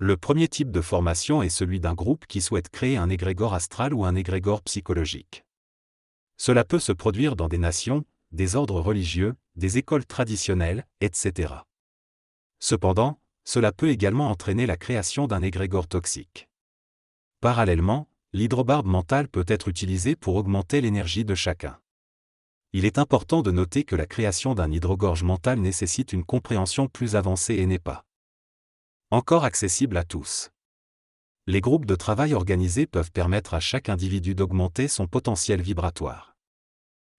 Le premier type de formation est celui d'un groupe qui souhaite créer un égrégore astral ou un égrégore psychologique. Cela peut se produire dans des nations, des ordres religieux, des écoles traditionnelles, etc. Cependant, cela peut également entraîner la création d'un égrégore toxique. Parallèlement, l'hydrobarbe mentale peut être utilisée pour augmenter l'énergie de chacun. Il est important de noter que la création d'un hydrogorge mental nécessite une compréhension plus avancée et n'est pas encore accessible à tous. Les groupes de travail organisés peuvent permettre à chaque individu d'augmenter son potentiel vibratoire.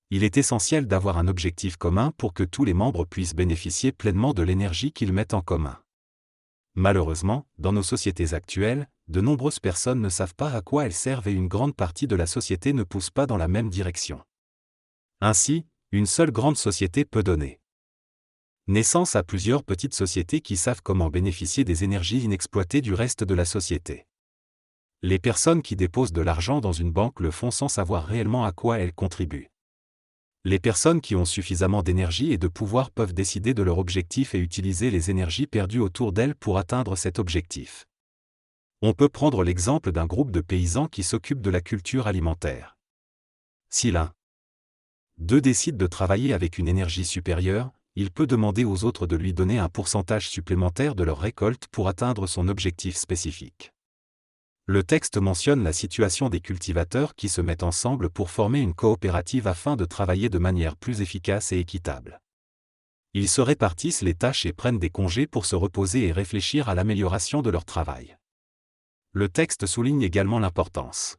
Il est essentiel d'avoir un objectif commun pour que tous les membres puissent bénéficier pleinement de l'énergie qu'ils mettent en commun. Malheureusement, dans nos sociétés actuelles, de nombreuses personnes ne savent pas à quoi elles servent et une grande partie de la société ne pousse pas dans la même direction. Ainsi, une seule grande société peut donner naissance à plusieurs petites sociétés qui savent comment bénéficier des énergies inexploitées du reste de la société. Les personnes qui déposent de l'argent dans une banque le font sans savoir réellement à quoi elles contribuent. Les personnes qui ont suffisamment d'énergie et de pouvoir peuvent décider de leur objectif et utiliser les énergies perdues autour d'elles pour atteindre cet objectif. On peut prendre l'exemple d'un groupe de paysans qui s'occupent de la culture alimentaire. Si l'un d'eux décide de travailler avec une énergie supérieure, il peut demander aux autres de lui donner un pourcentage supplémentaire de leur récolte pour atteindre son objectif spécifique. Le texte mentionne la situation des cultivateurs qui se mettent ensemble pour former une coopérative afin de travailler de manière plus efficace et équitable. Ils se répartissent les tâches et prennent des congés pour se reposer et réfléchir à l'amélioration de leur travail. Le texte souligne également l'importance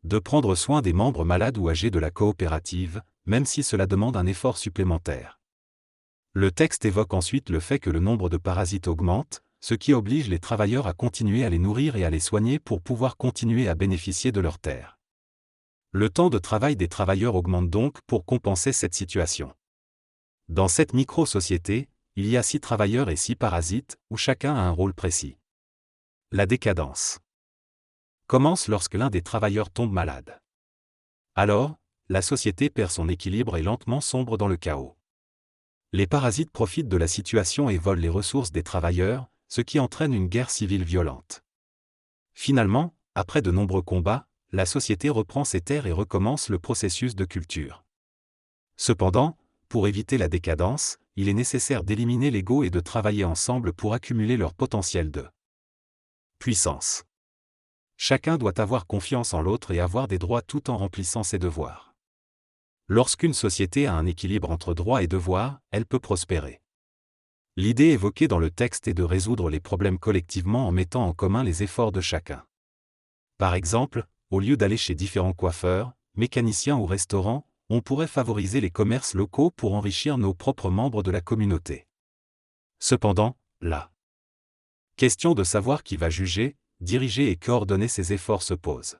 de prendre soin des membres malades ou âgés de la coopérative, même si cela demande un effort supplémentaire. Le texte évoque ensuite le fait que le nombre de parasites augmente, ce qui oblige les travailleurs à continuer à les nourrir et à les soigner pour pouvoir continuer à bénéficier de leurs terres. Le temps de travail des travailleurs augmente donc pour compenser cette situation. Dans cette micro-société, il y a 6 travailleurs et 6 parasites, où chacun a un rôle précis. La décadence commence lorsque l'un des travailleurs tombe malade. Alors, la société perd son équilibre et lentement sombre dans le chaos. Les parasites profitent de la situation et volent les ressources des travailleurs, ce qui entraîne une guerre civile violente. Finalement, après de nombreux combats, la société reprend ses terres et recommence le processus de culture. Cependant, pour éviter la décadence, il est nécessaire d'éliminer l'ego et de travailler ensemble pour accumuler leur potentiel de puissance. Chacun doit avoir confiance en l'autre et avoir des droits tout en remplissant ses devoirs. Lorsqu'une société a un équilibre entre droits et devoirs, elle peut prospérer. L'idée évoquée dans le texte est de résoudre les problèmes collectivement en mettant en commun les efforts de chacun. Par exemple, au lieu d'aller chez différents coiffeurs, mécaniciens ou restaurants, on pourrait favoriser les commerces locaux pour enrichir nos propres membres de la communauté. Cependant, la question de savoir qui va juger, diriger et coordonner ces efforts se pose.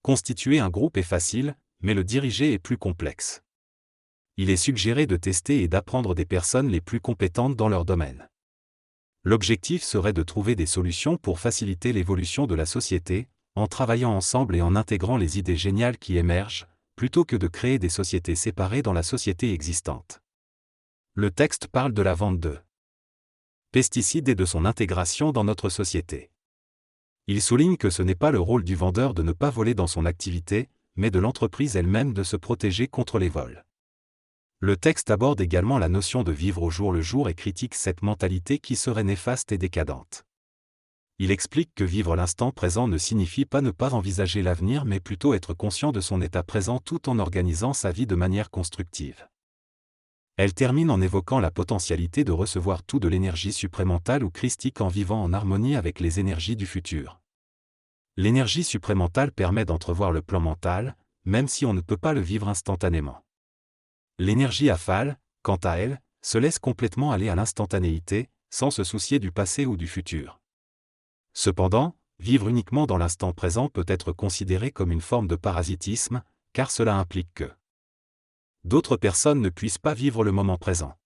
Constituer un groupe est facile, mais le diriger est plus complexe. Il est suggéré de tester et d'apprendre des personnes les plus compétentes dans leur domaine. L'objectif serait de trouver des solutions pour faciliter l'évolution de la société, en travaillant ensemble et en intégrant les idées géniales qui émergent, plutôt que de créer des sociétés séparées dans la société existante. Le texte parle de la vente de pesticides et de son intégration dans notre société. Il souligne que ce n'est pas le rôle du vendeur de ne pas voler dans son activité, mais de l'entreprise elle-même de se protéger contre les vols. Le texte aborde également la notion de vivre au jour le jour et critique cette mentalité qui serait néfaste et décadente. Il explique que vivre l'instant présent ne signifie pas ne pas envisager l'avenir mais plutôt être conscient de son état présent tout en organisant sa vie de manière constructive. Elle termine en évoquant la potentialité de recevoir tout de l'énergie supramentale ou christique en vivant en harmonie avec les énergies du futur. L'énergie supramentale permet d'entrevoir le plan mental, même si on ne peut pas le vivre instantanément. L'énergie aphale, quant à elle, se laisse complètement aller à l'instantanéité, sans se soucier du passé ou du futur. Cependant, vivre uniquement dans l'instant présent peut être considéré comme une forme de parasitisme, car cela implique que d'autres personnes ne puissent pas vivre le moment présent.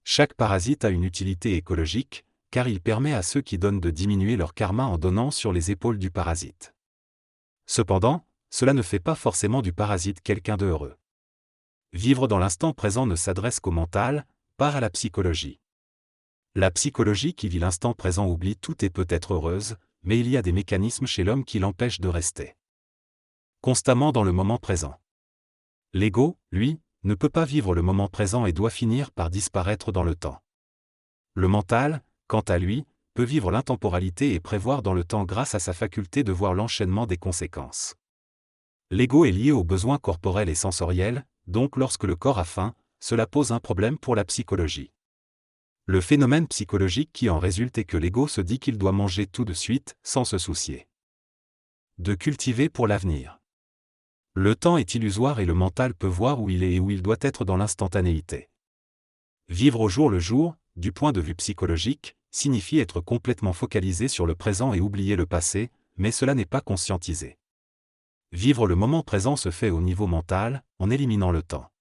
Chaque parasite a une utilité écologique, car il permet à ceux qui donnent de diminuer leur karma en donnant sur les épaules du parasite. Cependant, cela ne fait pas forcément du parasite quelqu'un de heureux. Vivre dans l'instant présent ne s'adresse qu'au mental, pas à la psychologie. La psychologie qui vit l'instant présent oublie tout et peut être heureuse, mais il y a des mécanismes chez l'homme qui l'empêchent de rester constamment dans le moment présent. L'ego, lui, ne peut pas vivre le moment présent et doit finir par disparaître dans le temps. Le mental, quant à lui, peut vivre l'intemporalité et prévoir dans le temps grâce à sa faculté de voir l'enchaînement des conséquences. L'ego est lié aux besoins corporels et sensoriels, donc lorsque le corps a faim, cela pose un problème pour la psychologie. Le phénomène psychologique qui en résulte est que l'ego se dit qu'il doit manger tout de suite, sans se soucier de cultiver pour l'avenir. Le temps est illusoire et le mental peut voir où il est et où il doit être dans l'instantanéité. Vivre au jour le jour, du point de vue psychologique, signifie être complètement focalisé sur le présent et oublier le passé, mais cela n'est pas conscientisé. Vivre le moment présent se fait au niveau mental, en éliminant le temps.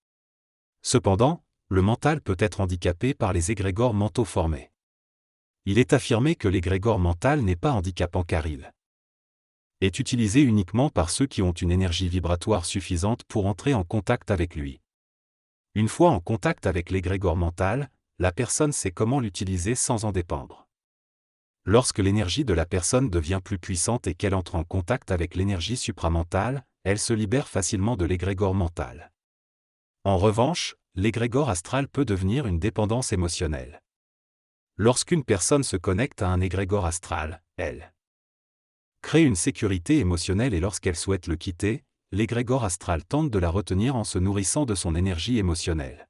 Cependant, le mental peut être handicapé par les égrégores mentaux formés. Il est affirmé que l'égrégore mental n'est pas handicapant car il est utilisé uniquement par ceux qui ont une énergie vibratoire suffisante pour entrer en contact avec lui. Une fois en contact avec l'égrégore mental, la personne sait comment l'utiliser sans en dépendre. Lorsque l'énergie de la personne devient plus puissante et qu'elle entre en contact avec l'énergie supramentale, elle se libère facilement de l'égrégore mental. En revanche, l'égrégore astral peut devenir une dépendance émotionnelle. Lorsqu'une personne se connecte à un égrégore astral, elle crée une sécurité émotionnelle et lorsqu'elle souhaite le quitter, l'égrégore astral tente de la retenir en se nourrissant de son énergie émotionnelle.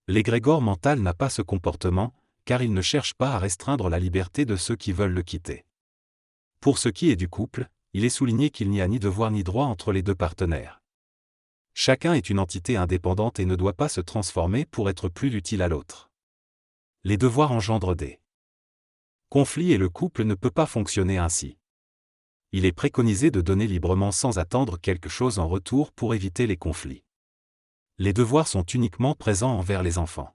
L'égrégore mental n'a pas ce comportement, car il ne cherche pas à restreindre la liberté de ceux qui veulent le quitter. Pour ce qui est du couple, il est souligné qu'il n'y a ni devoir ni droit entre les deux partenaires. Chacun est une entité indépendante et ne doit pas se transformer pour être plus utile à l'autre. Les devoirs engendrent des conflits et le couple ne peut pas fonctionner ainsi. Il est préconisé de donner librement sans attendre quelque chose en retour pour éviter les conflits. Les devoirs sont uniquement présents envers les enfants.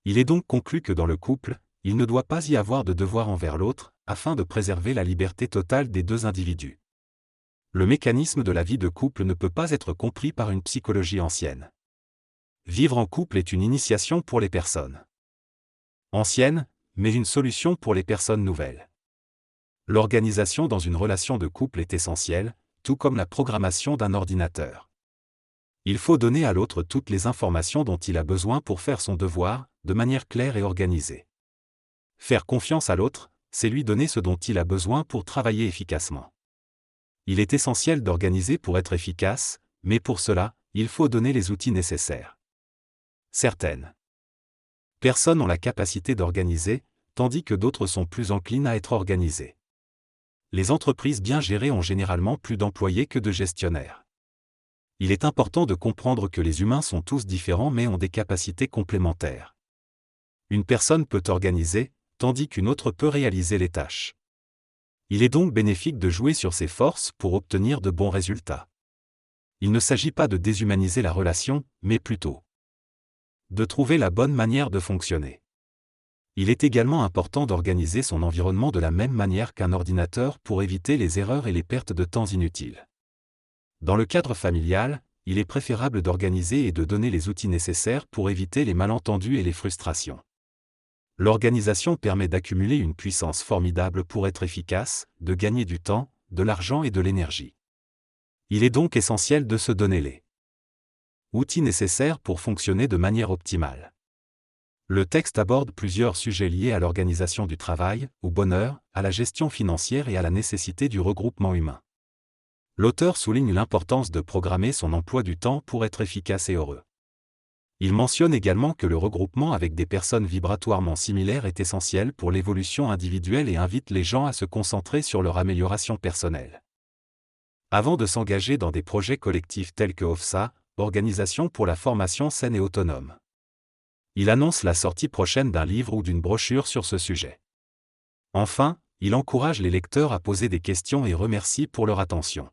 Il est donc conclu que dans le couple, il ne doit pas y avoir de devoir envers l'autre, afin de préserver la liberté totale des deux individus. Le mécanisme de la vie de couple ne peut pas être compris par une psychologie ancienne. Vivre en couple est une initiation pour les personnes anciennes, mais une solution pour les personnes nouvelles. L'organisation dans une relation de couple est essentielle, tout comme la programmation d'un ordinateur. Il faut donner à l'autre toutes les informations dont il a besoin pour faire son devoir, de manière claire et organisée. Faire confiance à l'autre, c'est lui donner ce dont il a besoin pour travailler efficacement. Il est essentiel d'organiser pour être efficace, mais pour cela, il faut donner les outils nécessaires. Certaines personnes ont la capacité d'organiser, tandis que d'autres sont plus enclines à être organisées. Les entreprises bien gérées ont généralement plus d'employés que de gestionnaires. Il est important de comprendre que les humains sont tous différents mais ont des capacités complémentaires. Une personne peut organiser, tandis qu'une autre peut réaliser les tâches. Il est donc bénéfique de jouer sur ses forces pour obtenir de bons résultats. Il ne s'agit pas de déshumaniser la relation, mais plutôt de trouver la bonne manière de fonctionner. Il est également important d'organiser son environnement de la même manière qu'un ordinateur pour éviter les erreurs et les pertes de temps inutiles. Dans le cadre familial, il est préférable d'organiser et de donner les outils nécessaires pour éviter les malentendus et les frustrations. L'organisation permet d'accumuler une puissance formidable pour être efficace, de gagner du temps, de l'argent et de l'énergie. Il est donc essentiel de se donner les outils nécessaires pour fonctionner de manière optimale. Le texte aborde plusieurs sujets liés à l'organisation du travail, au bonheur, à la gestion financière et à la nécessité du regroupement humain. L'auteur souligne l'importance de programmer son emploi du temps pour être efficace et heureux. Il mentionne également que le regroupement avec des personnes vibratoirement similaires est essentiel pour l'évolution individuelle et invite les gens à se concentrer sur leur amélioration personnelle. Avant de s'engager dans des projets collectifs tels que OFSA, Organisation pour la formation saine et autonome. Il annonce la sortie prochaine d'un livre ou d'une brochure sur ce sujet. Enfin, il encourage les lecteurs à poser des questions et remercie pour leur attention.